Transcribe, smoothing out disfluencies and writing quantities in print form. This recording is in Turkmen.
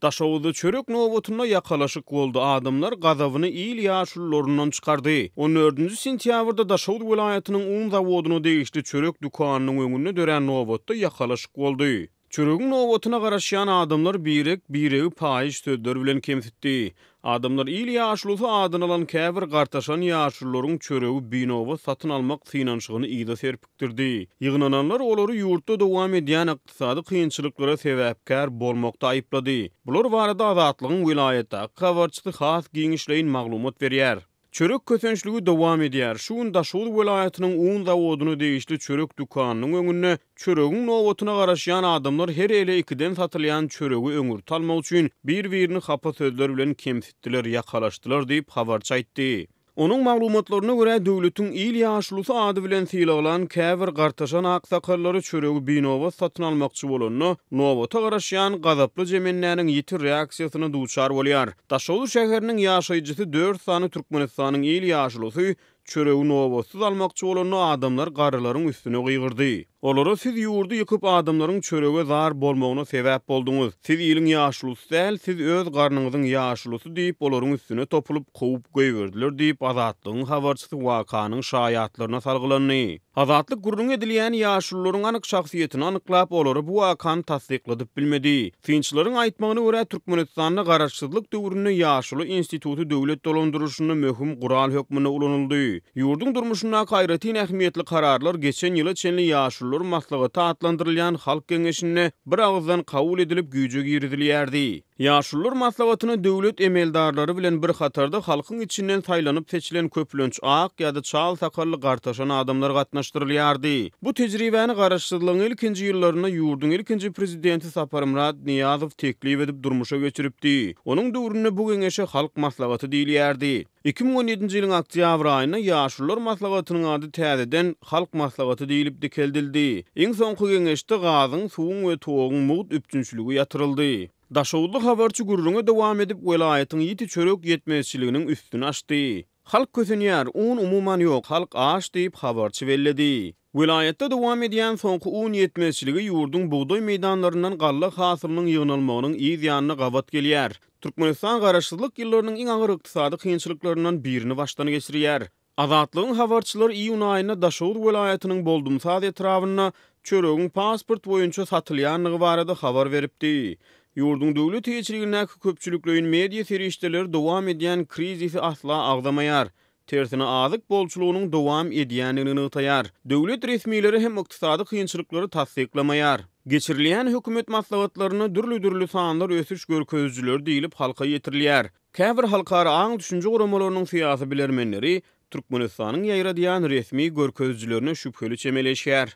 Daşawyda çörek nowatuna ýakalaşyk boldy. Adamlar gazabyny il ýaşullaryndan çykardy. 14-nji sentýabrda Daşawy welaýatynyň un zawodyna degişli çörek dukanynyň öňünde dören nowatda ýakalaşyk boldy. Çöregiň nowatyna garaşýan adamlar biregi paýyş sözler bilen kemsitdi. Adamlar il ýaşulusy adyny alan käbir gartaşan ýaşullaryň çöregi binowa satyn almak synanşygyny ýa-da serpikdirdi. Ýygnananlar olary ýurtda dowam edýän ykdysady kynçylyklara sebäpkär bolmakda aýyplady. Bular barada Azatlygyň vilayetde habarçysy has giňişleýin maglumat berýär. Çörek kösençligi dowam edýär. Şuň Daşawy welaýatynyň un zawodyna degişli çörek dukanynyň öňünde çöregiň nowatyna garaşýan adamlar her ele ikiden satylýan çöregi öňürti almak üçin bir-birini hapa sözler bilen kemsitdiler, ýakalaşdylar diýip habarçy aýtdy. Onun maglumatlaryna görä döwletiň il ýaşulusy ady bilen sylagylan käbir gartaşan aksakallary çöregi binowa satyn almakçy bolanyny nowata garaşýan gazaply jemenläniň ýiti reaksiýasyna duçar bolýar. Daşawy şäheriniň ýaşaýjysy 4 sany Türkmenistanyň il ýaşulusy çöregi nowatsy almakçy bolan adamlar garalaryň üstüne gygyrdy. Olara siz ýurdu ýykyp adamlaryň çörege zar bolmagyna sebäp bolduňyz. Siz iliň ýaşulusy däl, siz öz garnyňyzyň ýaşulusy diýip olaryň üstüne topulup gowy goýberdiler diýip Azatlygyň habarçysy wakanyň şaýatlaryna salgylandy. Azatlyk gurrun edilýän ýaşullaryň anyk şahsiýetini anyklap olary bu wakany tasdikladyp bilmedi. Finçlaryň aýtmagyna görä Türkmenistanyň garaşsyzlyk döwründe ýaşuly instituty döwlet dolandyrşyny möhüm gural hökmüne ulanyldy. Ýurdun durmuşyna gaýraty ähmiýetli kararlar geçen ýyla çenli ýaşullar maslahaty atlandyrylýan halk geňeşine bir agzdan kabul edilip güýje girdilýärdi. Ýaşullar maslahatyny döwlet emeldarlary bilen bir hatarda halkyň içinden saýlanyp seçilen köplenç ak ýa-da çal sakally gartaşan adamlar gatnaşdyrylýardy. Bu tejribäni garaşsyzlygyň ilkinji ýyllaryna ýurdun ilkinji prezidenti Saparmurad Niýazow teklip edip durmuşa geçiripdi. Onuň döwründe bu geňeşe halk maslahaty diýilýärdi. 2017-nji ýylyň oktýabr aýyna ýaşullar maslahatynyň ady täzeden halk maslahaty diýilip dikeldildi. Iň soňky geňeşde gazyň, suwuň we togyň mugd üpçünçligi ýatyryldy. Daşawly habarçy gurruna dowam edip welaýatyň ýiti çörek ýetmezçiliginiň üstüne açdy. Halk kösenýär, un umuman ýok, halk aç diýip habarçy belledi. Vilayetde dowam edýän soňky un ýetmezçiligi ýurdun buğday meýdanlaryndan galla hasylynyň ýygnalmagynyň ýygyanyna gabat gelýär. Türkmenistan garaşsyzlyk ýyllarynyň iň agyr ykdysady kynçylyklaryndan birini başdan geçirýär. Azatlygyň habarçylary iýun aýyna Daşawy welaýatynyň Boldumsaz etrawyna çöregiň pasport boýunça satylýanlygy barada habar beripdi. Ýurdun döwlet ýetirigindäki köpçülikleýin media serişdeleri dowam edýän krizisi asla agdamaýar. Tersine azyk bolçulugynyň dowam edýänligini ýytaýar. Döwlet resmiýetleri hem ykdysady kynçylyklary tasdiklamaýar. Geçirilýän hökümet maslahatlaryny dürli sanlar ösüş görkezjiler diýilip halka ýetirilýär. Käbir halkara aň düşünje guramalarynyň syýasy bilermenleri Türkmenistanyň ýaýradýan resmi görkezjilerine şüpheli çemeleşýär.